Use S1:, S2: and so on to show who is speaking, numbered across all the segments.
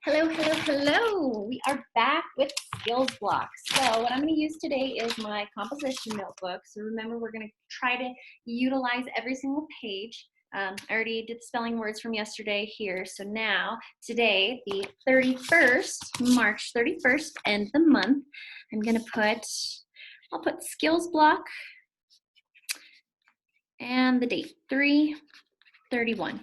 S1: Hello, hello, hello. We are back with skills blocks. So what I'm going to use today is my composition notebook. So remember, we're going to try to utilize every single page. I already did spelling words from yesterday here. So now, today, the 31st, March 31st, end the month, I'm going to I'll put skills block and the date, 3/31.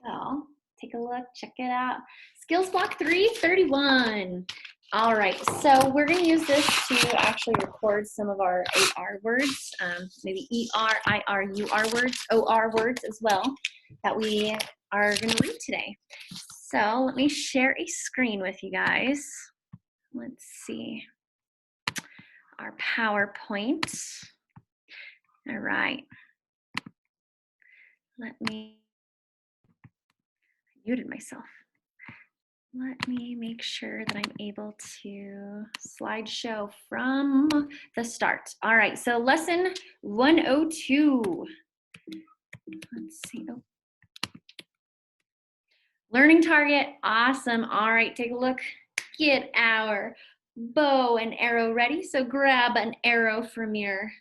S1: So take a look, check it out. Skills block 3/31. All right, so we're going to use this to actually record some of our AR words, maybe ER, IR, UR words, OR words as well, that we are going to read today. So let me share a screen with you guys. Let's see. Our PowerPoint. All right. I muted myself. Let me make sure that I'm able to slideshow from the start. All right, so lesson 102. Let's see. Oh. Learning target, awesome. All right, take a look. Get our bow and arrow ready. So grab an arrow from your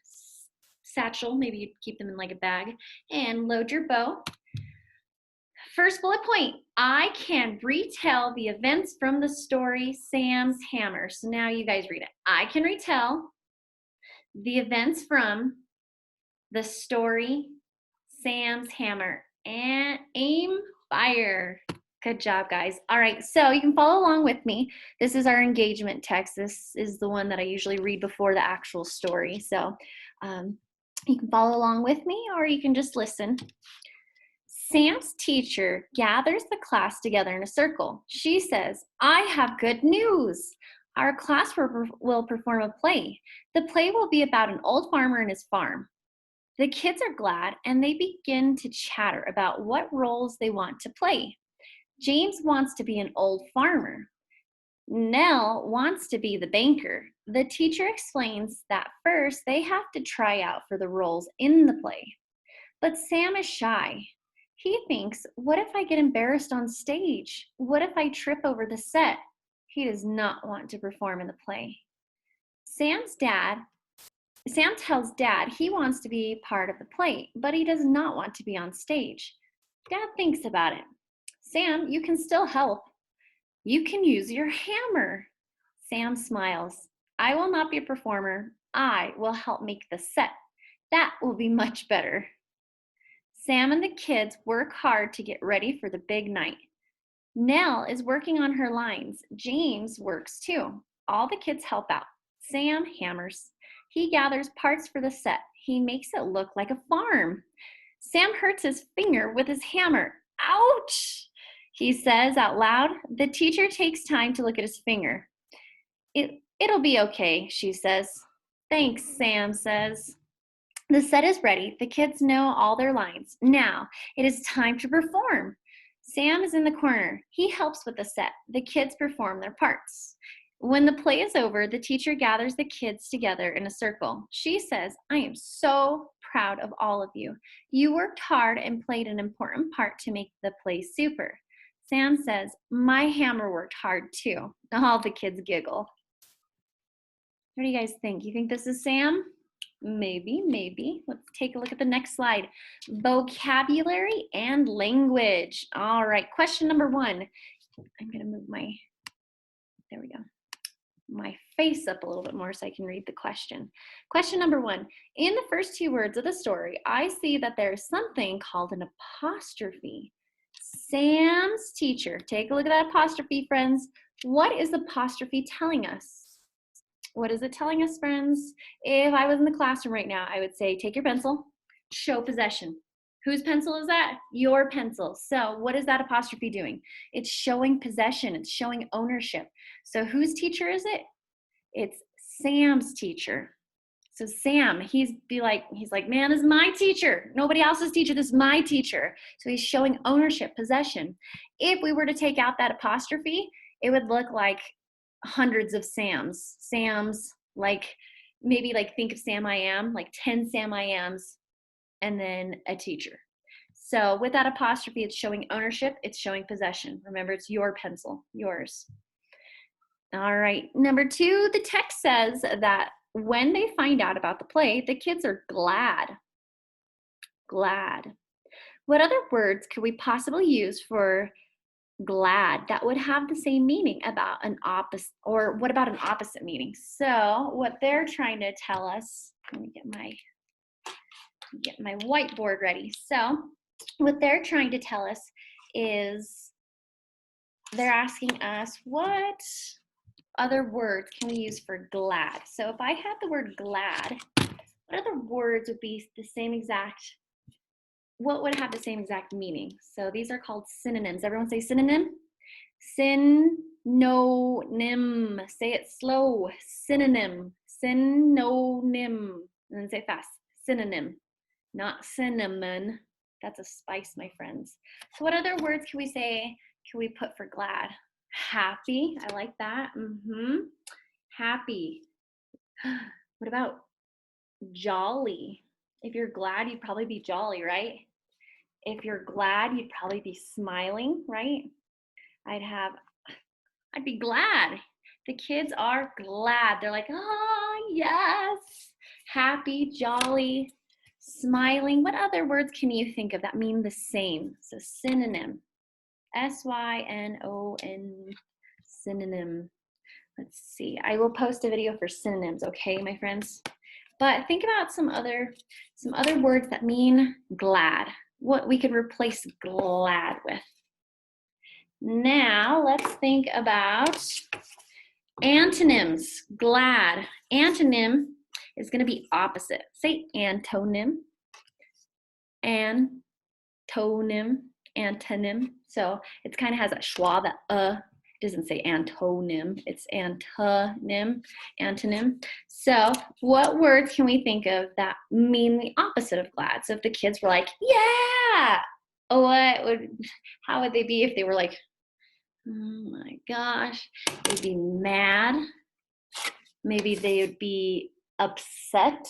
S1: satchel. Maybe you keep them in like a bag and load your bow. First bullet point, I can retell the events from the story Sam's Hammer. So now you guys read it. I can retell the events from the story Sam's Hammer. And aim, fire. Good job, guys. All right, so you can follow along with me. This is our engagement text. This is the one that I usually read before the actual story. So you can follow along with me or you can just listen. Sam's teacher gathers the class together in a circle. She says, I have good news. Our class will perform a play. The play will be about an old farmer and his farm. The kids are glad and they begin to chatter about what roles they want to play. James wants to be an old farmer. Nell wants to be the banker. The teacher explains that first they have to try out for the roles in the play. But Sam is shy. He thinks, what if I get embarrassed on stage? What if I trip over the set? He does not want to perform in the play. Sam tells Dad he wants to be part of the play, but he does not want to be on stage. Dad thinks about it. Sam, you can still help. You can use your hammer. Sam smiles. I will not be a performer. I will help make the set. That will be much better. Sam and the kids work hard to get ready for the big night. Nell is working on her lines. James works too. All the kids help out. Sam hammers. He gathers parts for the set. He makes it look like a farm. Sam hurts his finger with his hammer. Ouch! He says out loud. The teacher takes time to look at his finger. It'll be okay, she says. Thanks, Sam says. The set is ready. The kids know all their lines. Now, it is time to perform. Sam is in the corner. He helps with the set. The kids perform their parts. When the play is over, the teacher gathers the kids together in a circle. She says, I am so proud of all of you. You worked hard and played an important part to make the play super. Sam says, my hammer worked hard too. All the kids giggle. What do you guys think? You think this is Sam? Maybe. Let's take a look at the next slide. Vocabulary and language. All right, question number 1. I'm gonna move there we go, my face up a little bit more so I can read the question. Question number 1. In the first 2 words of the story, I see that there's something called an apostrophe. Sam's teacher, take a look at that apostrophe, friends. What is the apostrophe telling us? What is it telling us, friends? If I was in the classroom right now, I would say, take your pencil, show possession. Whose pencil is that? Your pencil. So what is that apostrophe doing? It's showing possession. It's showing ownership. So whose teacher is it? It's Sam's teacher. So Sam, he's like, man, this is my teacher. Nobody else's teacher. This is my teacher. So he's showing ownership, possession. If we were to take out that apostrophe, it would look like hundreds of Sams, like maybe like think of Sam I Am, like 10 Sam I Ams, and then a teacher. So with that apostrophe, it's showing ownership, it's showing possession. Remember, it's your pencil, yours. All right, number 2, the text says that when they find out about the play, the kids are glad. Glad. What other words could we possibly use for glad that would have the same meaning about an opposite, or what about an opposite meaning? So what they're trying to tell us, let me get my whiteboard ready. So what they're trying to tell us is they're asking us, what other words can we use for glad? So if I had the word glad, what other words would be the same exact, what would have the same exact meaning? So these are called synonyms. Everyone say synonym. Synonym. Say it slow. Synonym. Synonym. And then say fast. Synonym. Not cinnamon. That's a spice, my friends. So what other words can we say, can we put for glad? Happy. I like that. Happy. What about jolly? If you're glad, you'd probably be jolly, right? If you're glad, you'd probably be smiling, right? I'd be glad. The kids are glad. They're like, oh, yes. Happy, jolly, smiling. What other words can you think of that mean the same? So synonym. S-Y-N-O-N, synonym. Let's see. I will post a video for synonyms, okay, my friends? But think about some other words that mean glad. What we could replace glad with. Now let's think about antonyms. Glad. Antonym is going to be opposite. Say antonym. Antonym. Antonym. So it kind of has a schwa, that doesn't say antonym, it's antonym, antonym. So what words can we think of that mean the opposite of glad? So if the kids were like, yeah, how would they be if they were like, oh my gosh, they'd be mad. Maybe they would be upset.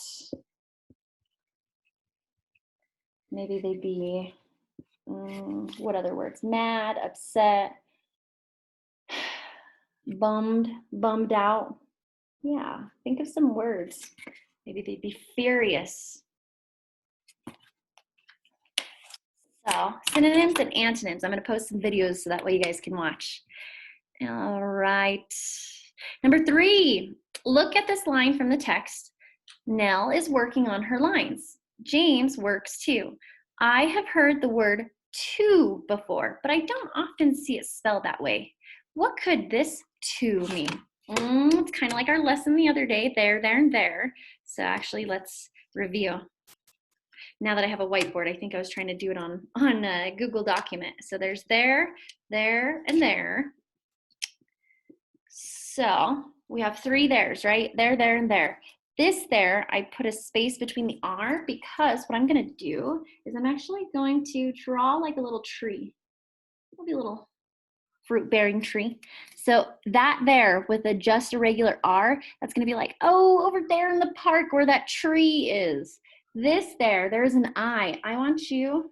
S1: Maybe they'd be, what other words? Mad, upset, bummed out. Yeah, think of some words. Maybe they'd be furious. So synonyms and antonyms. I'm going to post some videos so that way you guys can watch. All right. Number 3, look at this line from the text. Nell is working on her lines. James works too. I have heard the word to before, but I don't often see it spelled that way. What could this to mean? It's kind of like our lesson the other day, there, and there. So actually, let's review. Now that I have a whiteboard, I think I was trying to do it on a Google document. So there's there, and there. So we have 3 there's, right? There, and there. This there, I put a space between the R because what I'm going to do is I'm actually going to draw like a little tree. It'll be a little fruit-bearing tree. So that there with just a regular R, that's going to be like, oh, over there in the park where that tree is. This there's an I. I want you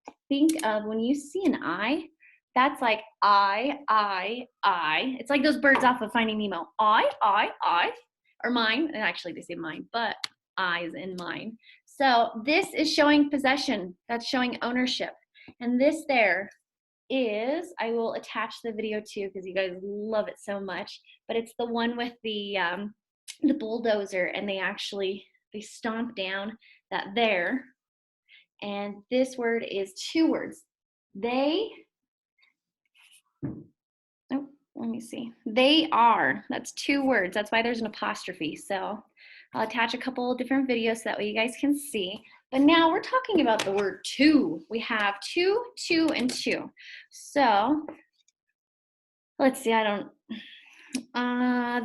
S1: to think of when you see an I, that's like I. It's like those birds off of Finding Nemo. I. Or mine, and actually they say mine, but I is in mine. So this is showing possession. That's showing ownership. And this there is, I will attach the video too because you guys love it so much, but it's the one with the bulldozer, and they stomp down that there. And this word is 2 words. Let me see. They are. That's 2 words. That's why there's an apostrophe. So I'll attach a couple of different videos so that way you guys can see. But now we're talking about the word to. We have two, and two. So let's see.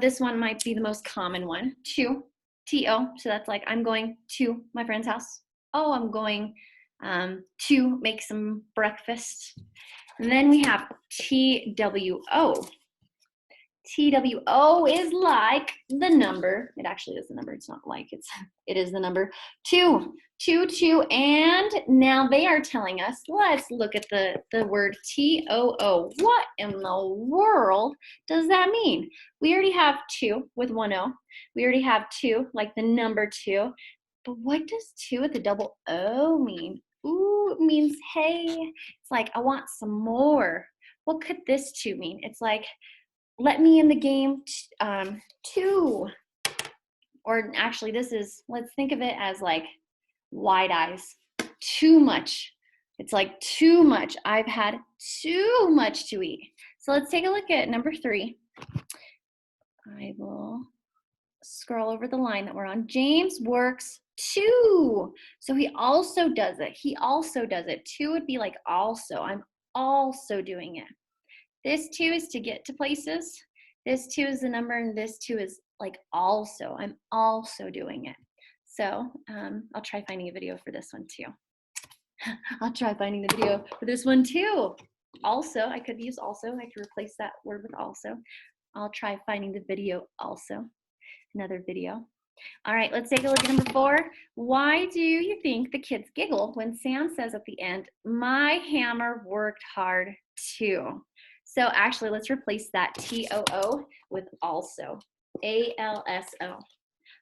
S1: This one might be the most common one. To, T-O. So that's like, I'm going to my friend's house. Oh, I'm going to make some breakfast. And then we have T-W-O. TWO is like the number. It actually is the number. It's not like, it is the number 2. 2, 2, and now they are telling us, let's look at the word TOO. What in the world does that mean? We already have 2 with 1 O. We already have 2, like the number 2. But what does 2 with a double O mean? Ooh, it means, hey, it's like, I want some more. What could this 2 mean? It's like, let me in the game 2. Or actually, let's think of it as like wide eyes. Too much. It's like too much. I've had too much to eat. So let's take a look at number 3. I will scroll over the line that we're on. James works 2. So he also does it. He also does it. 2 would be like also. I'm also doing it. This 2 is to get to places. This 2 is the number, and this 2 is like also. I'm also doing it. So I'll try finding a video for this one too. I'll try finding the video for this one too. Also, I could use also. I could replace that word with also. I'll try finding the video also. Another video. All right, let's take a look at number 4. Why do you think the kids giggle when Sam says at the end, my hammer worked hard too? So actually, let's replace that TOO with also, ALSO.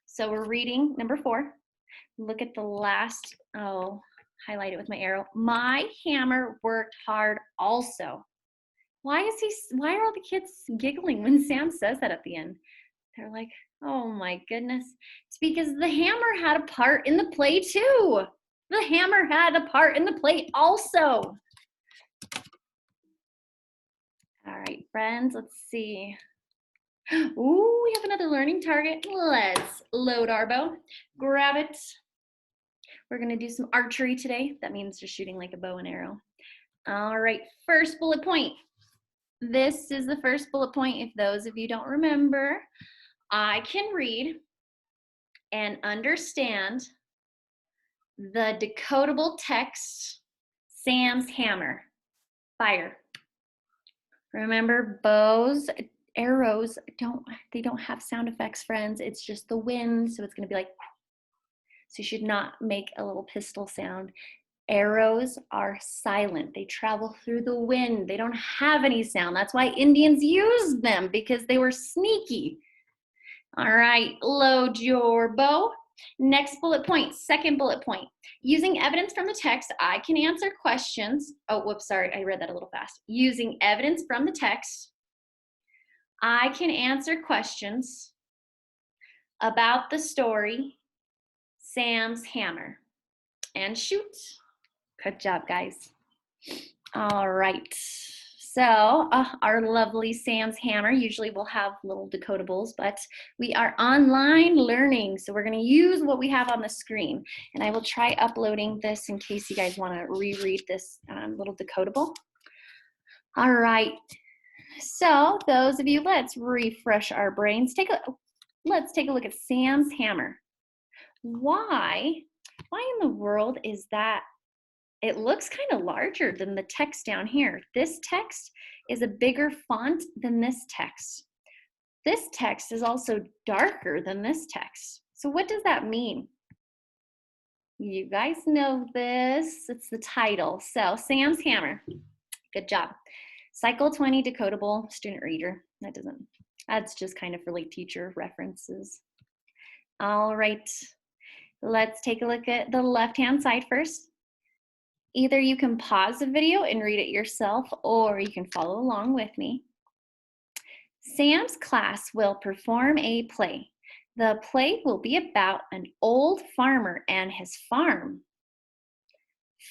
S1: So we're reading number 4. Look at the last, highlight it with my arrow. My hammer worked hard also. Why are all the kids giggling when Sam says that at the end? They're like, oh my goodness. It's because the hammer had a part in the play too. The hammer had a part in the play also. All right, friends, let's see. Ooh, we have another learning target. Let's load our bow. Grab it. We're gonna do some archery today. That means just shooting like a bow and arrow. All right, first bullet point. This is the first bullet point. If those of you don't remember, I can read and understand the decodable text, Sam's hammer. Fire. Remember, bows, arrows, they don't have sound effects, friends. It's just the wind, so it's gonna be like, so you should not make a little pistol sound. Arrows are silent. They travel through the wind. They don't have any sound. That's why Indians used them, because they were sneaky. All right, load your bow. Next bullet point, second bullet point. Using evidence from the text, I can answer questions. Oh, whoops, sorry, I read that a little fast. Using evidence from the text, I can answer questions about the story, Sam's hammer, and shoot. Good job, guys. All right. So our lovely Sam's hammer usually will have little decodables, but we are online learning, so we're going to use what we have on the screen. And I will try uploading this in case you guys want to reread this little decodable. All right. So those of you, let's refresh our brains. Let's take a look at Sam's hammer. Why in the world is that? It looks kind of larger than the text down here. This text is a bigger font than this text. This text is also darker than this text. So what does that mean? You guys know this. It's the title. So Sam's hammer. Good job. Cycle 20 decodable student reader. That's just kind of for like teacher references. All right. Let's take a look at the left-hand side first. Either you can pause the video and read it yourself, or you can follow along with me. Sam's class will perform a play. The play will be about an old farmer and his farm.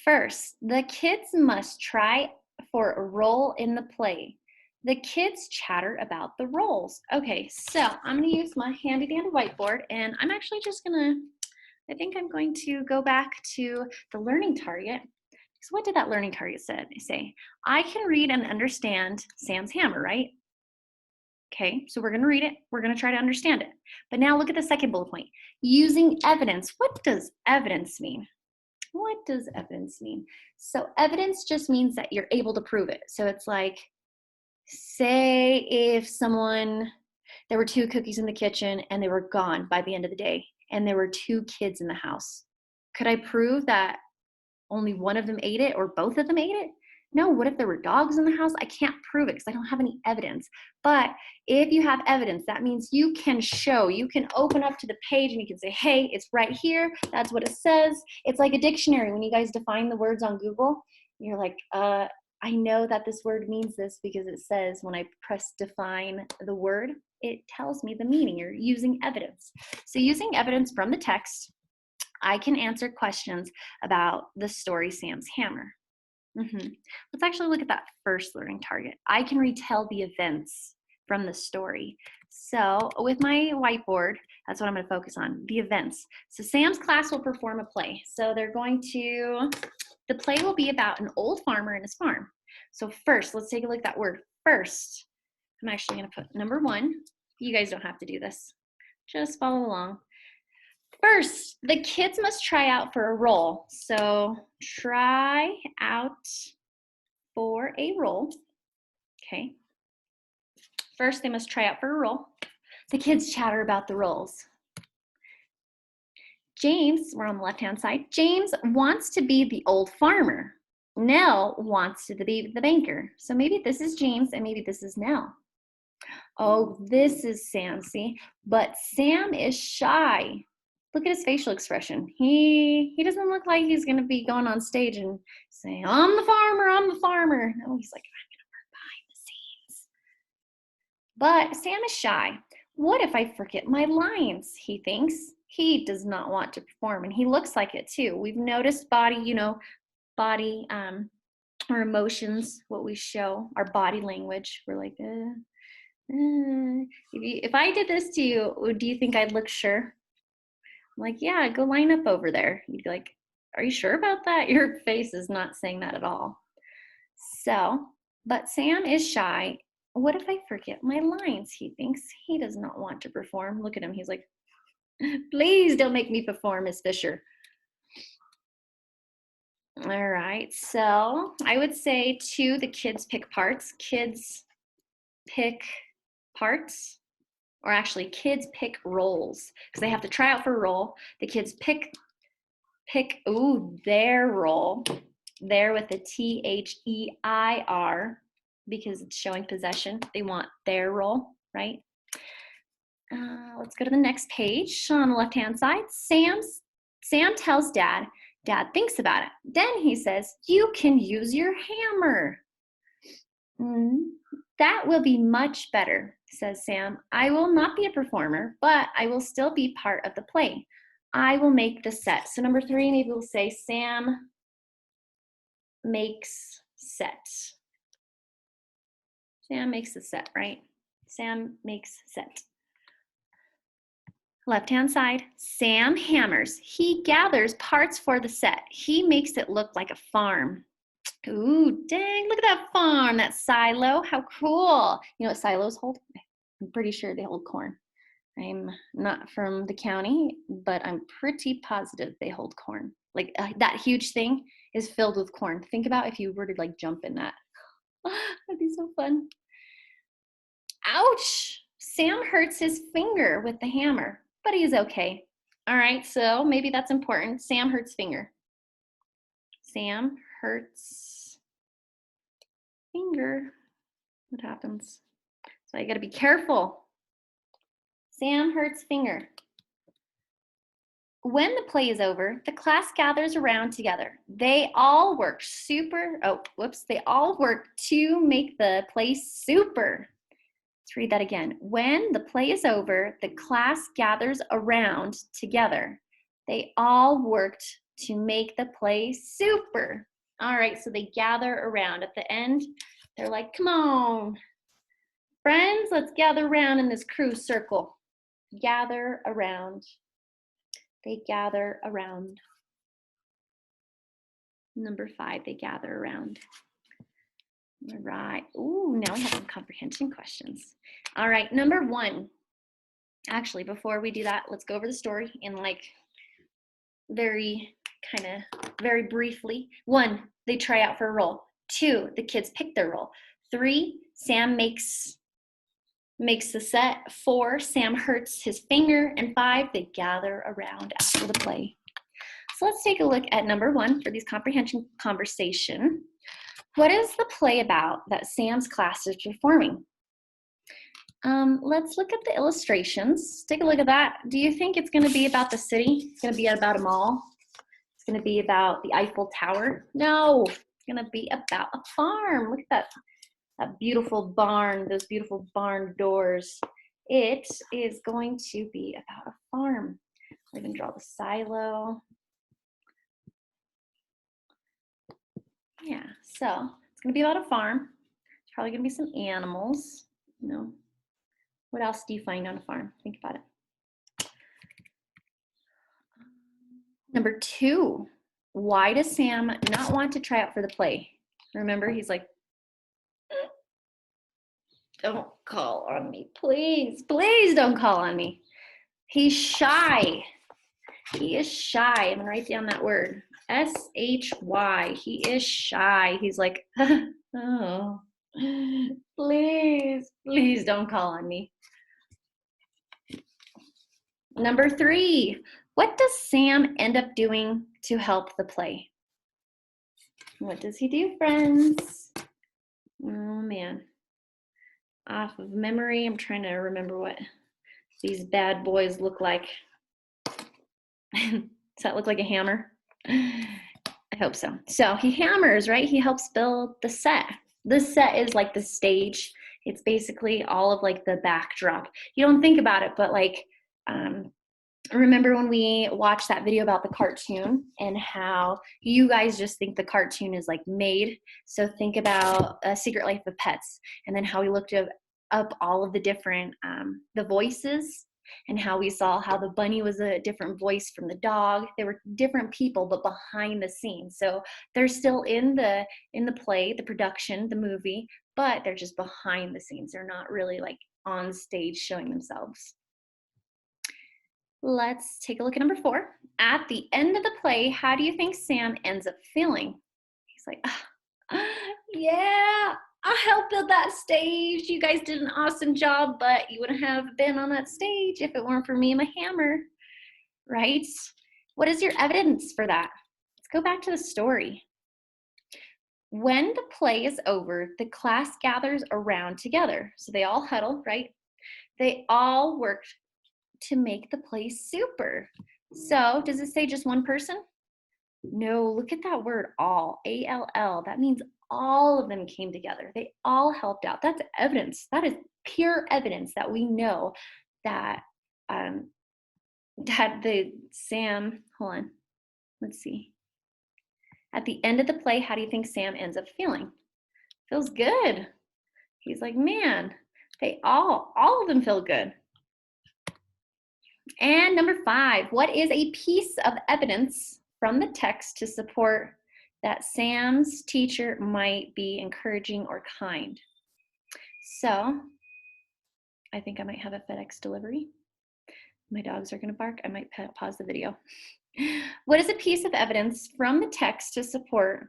S1: First, the kids must try for a role in the play. The kids chatter about the roles. Okay, so I'm gonna use my handy dandy whiteboard, and I'm actually just I think I'm going to go back to the learning target. So what did that learning target say? I can read and understand Sam's hammer, right? Okay, so we're gonna read it. We're gonna try to understand it. But now look at the second bullet point. Using evidence. What does evidence mean? What does evidence mean? So evidence just means that you're able to prove it. So it's like, Say if there were 2 cookies in the kitchen and they were gone by the end of the day, and there were 2 kids in the house. Could I prove that only one of them ate it or both of them ate it? No. What if there were dogs in the house? I can't prove it because I don't have any evidence. But if you have evidence, that means you can open up to the page and you can say, hey, it's right here. That's what it says. It's like a dictionary. When you guys define the words on Google, you're like, I know that this word means this because it says when I press define the word, it tells me the meaning. You're using evidence. So using evidence from the text, I can answer questions about the story Sam's Hammer. Let's actually look at that first learning target. I can retell the events from the story. So with my whiteboard, that's what I'm going to focus on, the events. So Sam's class will perform a play. So the play will be about an old farmer and his farm. So first, let's take a look at that word, first. I'm actually going to put number 1. You guys don't have to do this. Just follow along. First, the kids must try out for a role. So try out for a role. Okay. First, they must try out for a role. The kids chatter about the roles. James, we're on the left-hand side, James wants to be the old farmer. Nell wants to be the banker. So maybe this is James and maybe this is Nell. Oh, this is Sam, see? But Sam is shy. Look at his facial expression. He doesn't look like he's going to be going on stage and saying, I'm the farmer, I'm the farmer. No, he's like, I'm going to work behind the scenes. But Sam is shy. What if I forget my lines? He thinks. He does not want to perform, and he looks like it too. We've noticed body, our emotions, what we show, our body language. We're like, if I did this to you, do you think I'd look sure? I'm like, yeah, go line up over there. You'd be like, are you sure about that? Your face is not saying that at all. So, but Sam is shy. What if I forget my lines? He thinks. He does not want to perform. Look at him. He's like, please don't make me perform, Miss Fisher. All right, so I would say too, the kids pick parts. Kids pick parts, or actually kids pick roles because they have to try out for a role. The kids pick their role. There with the THEIR because it's showing possession. They want their role, right? Let's go to the next page on the left-hand side. Sam tells Dad. Dad thinks about it. Then he says, you can use your hammer. That will be much better, says Sam. I will not be a performer, but I will still be part of the play. I will make the set. So number 3, maybe we'll say Sam makes set. Sam makes the set, right? Sam makes set. Left-hand side, Sam hammers. He gathers parts for the set. He makes it look like a farm. Ooh, dang, look at that farm, that silo. How cool. You know what silos hold? I'm pretty sure they hold corn. I'm not from the county, but I'm pretty positive they hold corn. Like that huge thing is filled with corn. Think about if you were to like jump in that. That'd be so fun. Ouch! Sam hurts his finger with the hammer, but he's okay. All right, so maybe that's important. Sam hurts finger. Sam hurts finger. What happens? So you gotta be careful. Sam hurts finger. When the play is over, the class gathers around together. They all work they all work to make the play super. Let's read that again. When the play is over, the class gathers around together. They all worked to make the play super. All right, so they gather around. At the end, they're like, come on, friends, let's gather around in this crew circle. Gather around. They gather around. Number 5, they gather around. All right. Ooh, now we have some comprehension questions. All right, number 1. Actually, before we do that, let's go over the story in like very briefly. 1, they try out for a role. 2, the kids pick their role. 3, Sam makes the set. 4, Sam hurts his finger. And 5, they gather around after the play. So let's take a look at number 1 for these comprehension conversation. What is the play about that Sam's class is performing? Let's look at the illustrations. Take a look at that. Do you think it's going to be about the city? It's going to be about a mall? It's going to be about the Eiffel Tower? No, it's going to be about a farm. Look at that beautiful barn, those beautiful barn doors. It is going to be about a farm. We're going to draw the silo. Yeah, so it's going to be about a farm. There's probably going to be some animals. You know, what else do you find on a farm? Think about it. Number 2, why does Sam not want to try out for the play? Remember, he's like, don't call on me, please. Please don't call on me. He's shy. He is shy. I'm gonna write down that word. S-H-Y. He is shy. He's like, oh, please don't call on me. Number 3, what does Sam end up doing to help the play? What does he do, friends? Oh man. Off of memory, I'm trying to remember what these bad boys look like. Does that look like a hammer? I hope so. So he hammers, right? He helps build the set. The set is like the stage. It's basically all of like the backdrop. You don't think about it, but like, remember when we watched that video about the cartoon and how you guys just think the cartoon is like made. So think about A Secret Life of Pets, and then how we looked up all of the different, the voices, and how we saw how the bunny was a different voice from the dog. They were different people, but behind the scenes. So they're still in the play, the production, the movie, but they're just behind the scenes. They're not really like on stage showing themselves. Let's take a look at number 4. At the end of the play, how do you think Sam ends up feeling? He's like, yeah, I helped build that stage. You guys did an awesome job, but you wouldn't have been on that stage if it weren't for me and my hammer, right? What is your evidence for that? Let's go back to the story. When the play is over, the class gathers around together. So they all huddle, right? They all work to make the play super. So does it say just one person? No, look at that word all, A-L-L. That means all of them came together. They all helped out. That's evidence. That is pure evidence that we know that Sam, hold on, let's see. At the end of the play, how do you think Sam ends up feeling? Feels good. He's like, man, they all of them feel good. And number 5, what is a piece of evidence from the text to support that Sam's teacher might be encouraging or kind? So I think I might have a FedEx delivery. My dogs are going to bark. I might pause the video. What is a piece of evidence from the text to support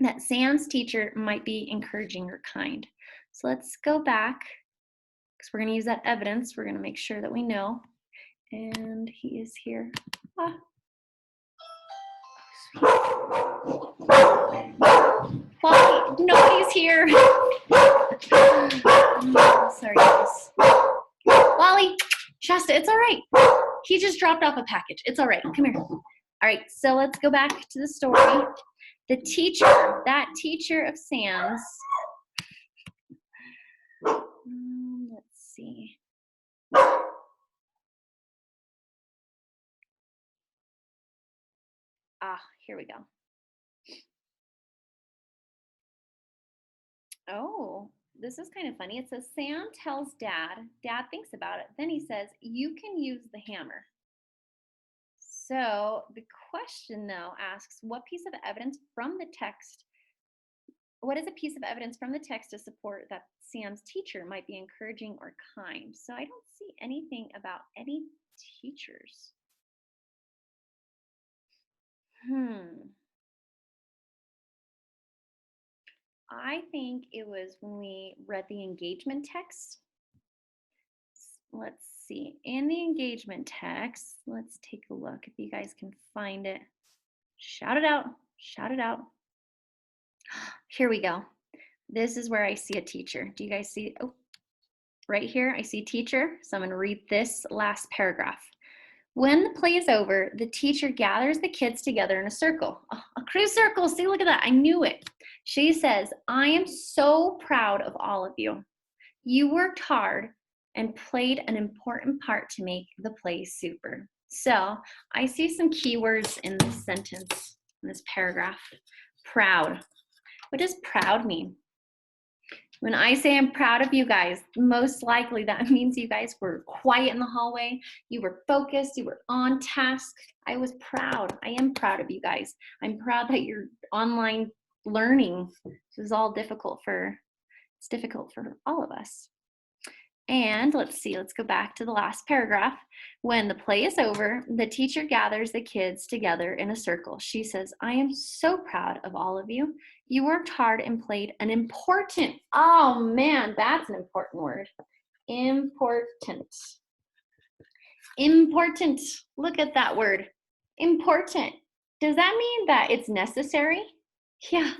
S1: that Sam's teacher might be encouraging or kind? So let's go back, because we're going to use that evidence. We're going to make sure that we know. And he is here. Well, nobody's here. Sorry, guys. Wally, Shasta, it's all right. He just dropped off a package. It's all right. Come here. All right, so let's go back to the story. The teacher, that teacher of Sam's. Let's see. Here we go. Oh, this is kind of funny. It says, Sam tells Dad. Dad thinks about it. Then he says, you can use the hammer. So the question, though, asks, what piece of evidence from the text, what is a piece of evidence from the text to support that Sam's teacher might be encouraging or kind? So I don't see anything about any teachers. I think it was when we read the engagement text. Let's see. In the engagement text, let's take a look if you guys can find it. Shout it out. Shout it out. Here we go. This is where I see a teacher. Do you guys see? Oh, right here, I see teacher. So I'm going to read this last paragraph. When the play is over, the teacher gathers the kids together in a circle. Oh, a crew circle. See, look at that. I knew it. She says, I am so proud of all of you. You worked hard and played an important part to make the play super. So I see some keywords in this sentence, in this paragraph. Proud. What does proud mean? When I say I'm proud of you guys, most likely that means you guys were quiet in the hallway, you were focused, you were on task. I was proud. I am proud of you guys. I'm proud that you're online learning. This is all difficult for all of us. And let's see, let's go back to the last paragraph. When the play is over, the teacher gathers the kids together in a circle. She says, I am so proud of all of you. You worked hard and played an important, oh man, that's an important word. Important. Important. Look at that word. Important. Does that mean that it's necessary? Yeah.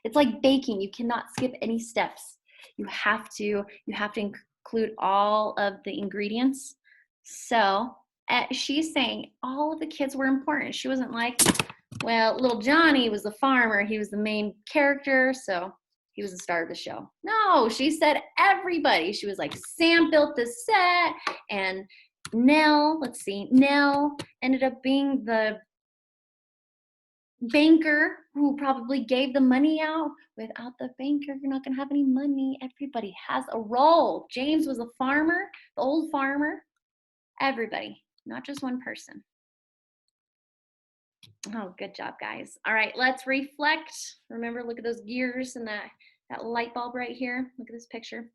S1: It's like baking. You cannot skip any steps. You have to include all of the ingredients. So she's saying all of the kids were important. She wasn't like, well, little Johnny was the farmer. He was the main character, so he was the star of the show. No, she said everybody. She was like, Sam built the set, and Nell ended up being the banker who probably gave the money out. Without the banker, you're not going to have any money. Everybody has a role. James was a farmer, the old farmer. Everybody, not just one person. Oh, good job, guys. All right, let's reflect. Remember, look at those gears and that light bulb right here. Look at this picture.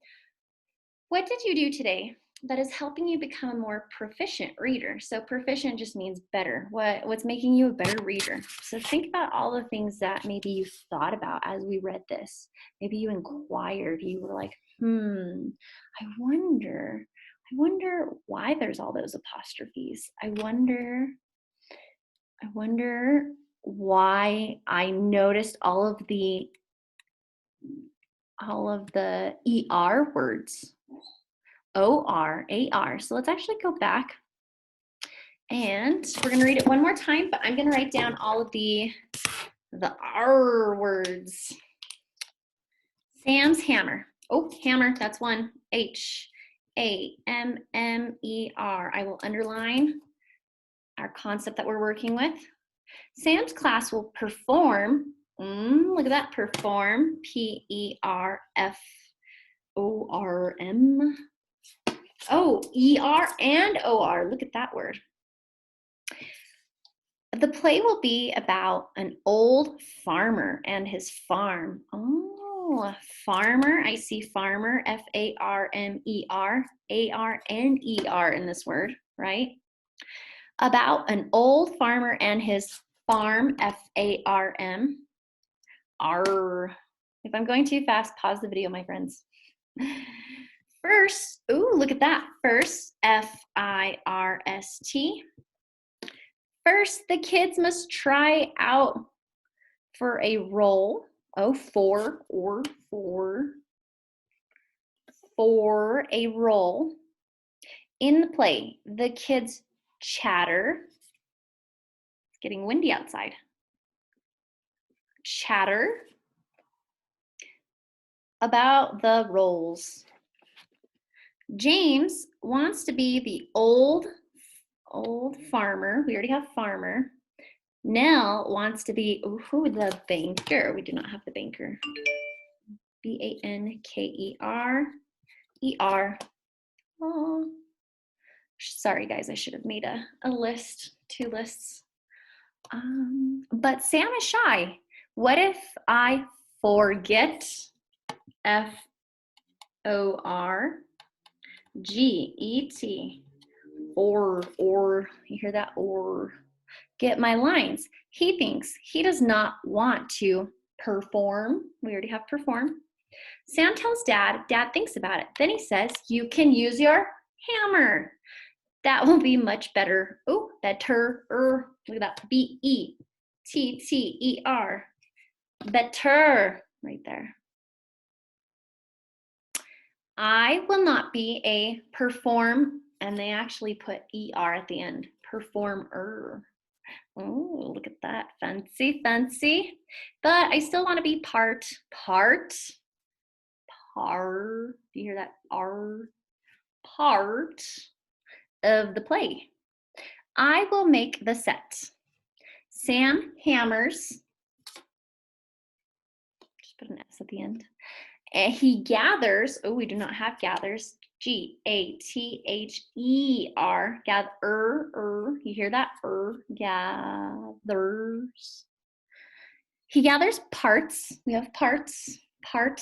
S1: What did you do today that is helping you become a more proficient reader? So proficient just means better. What's making you a better reader? So think about all the things that maybe you thought about as we read this. Maybe you inquired. You were like, I wonder why there's all those apostrophes. I wonder why I noticed all of the ER words. OR, AR. So let's actually go back and we're going to read it one more time, but I'm going to write down all of the R words. Sam's hammer. Oh, hammer, that's one. HAMMER. I will underline our concept that we're working with. Sam's class will perform, look at that, perform, PERFORM. Oh, ER and OR, look at that word. The play will be about an old farmer and his farm. Oh, farmer, I see farmer, FARMER, ARNER in this word, right? About an old farmer and his farm, FARM. R. If I'm going too fast, pause the video, my friends. First, ooh, look at that. First, FIRST. First, the kids must try out for a role. Oh, for a role in the play. The kids chatter. It's getting windy outside. Chatter about the roles. James wants to be the old farmer. We already have farmer. Nell wants to be the banker. We do not have the banker. BANKER. Oh, sorry guys, I should have made a list, 2 lists. But Sam is shy. What if I forget? FORGET. Or, you hear that? Or. Get my lines. He thinks he does not want to Perform. We already have perform. Sam tells Dad. Dad thinks about it. Then he says, you can use your hammer. That will be much better. Oh, better. Look at that. B-E-T-T-E-R. Better. Right there. I will not be a perform, and they actually put ER at the end. Performer. Oh, look at that. Fancy, fancy. But I still want to be part. Do you hear that? Part of the play. I will make the set. Sam hammers. Just put an S at the end. And he gathers. Oh, we do not have gathers. G-A-T-H-E-R. Gather. You hear that? Gathers. He gathers parts. We have parts. Part.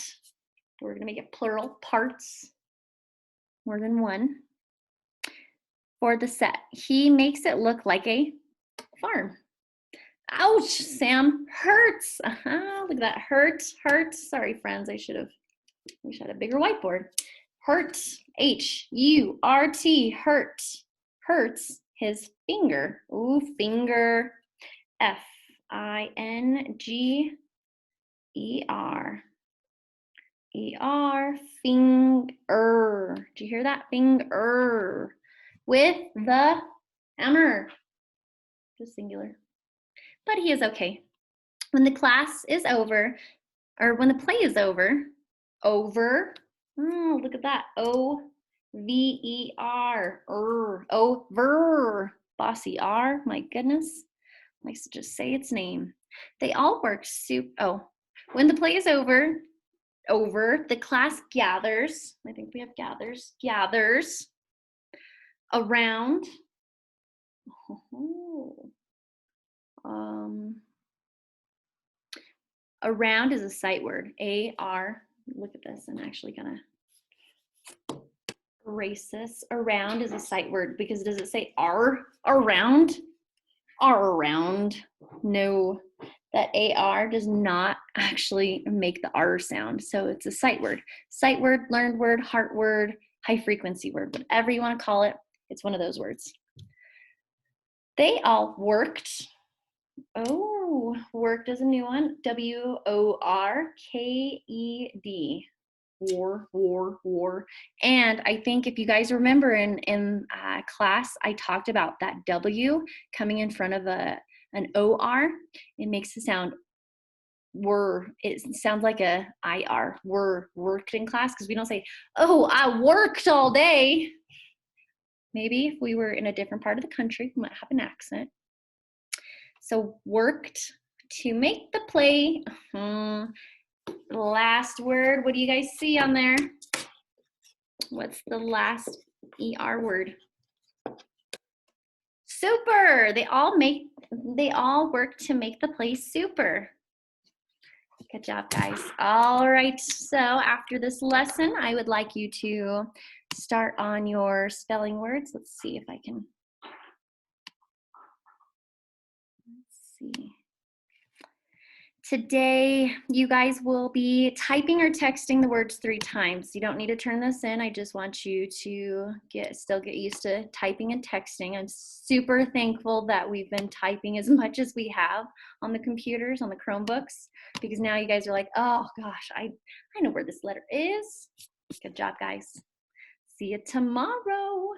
S1: We're going to make it plural. Parts. More than one. For the set. He makes it look like a farm. Ouch, Sam. Hurts. Look at that. Hurts. Sorry, friends. We should have a bigger whiteboard. Hurt. H-U-R-T. Hurt. Hurts his finger. Ooh, finger. F-I-N-G-E-R. E-R. Finger. Do you hear that? Finger. With the hammer. Just singular. But he is okay. When the class is over, or when the play is over, oh, look at that. O-V-E-R. Over. Bossy R. My goodness. Likes to just say its name. They all work when the play is over, the class gathers. I think we have gathers. Gathers around. Around is a sight word. A-R. Look at this. I'm actually gonna erase this. Around is a sight word because does it say R? Around? Around. No, that A-R does not actually make the R sound. So it's a sight word. Sight word, learned word, heart word, high frequency word, whatever you want to call it. It's one of those words. They all worked. Oh, worked is a new one. W-O-R-K-E-D. War. And I think if you guys remember in class, I talked about that W coming in front of an O-R. It makes the sound were. It sounds like a I-R. Worked in class because we don't say, oh, I worked all day. Maybe if we were in a different part of the country, we might have an accent. So worked to make the play. Last word. What do you guys see on there? What's the last ER word? Super. They all work to make the play super. Good job, guys. All right. So after this lesson, I would like you to start on your spelling words. Let's see if I can. Let's see. Today, you guys will be typing or texting the words 3 times. You don't need to turn this in. I just want you to still get used to typing and texting. I'm super thankful that we've been typing as much as we have on the computers, on the Chromebooks, because now you guys are like, oh gosh, I know where this letter is. Good job, guys. See you tomorrow.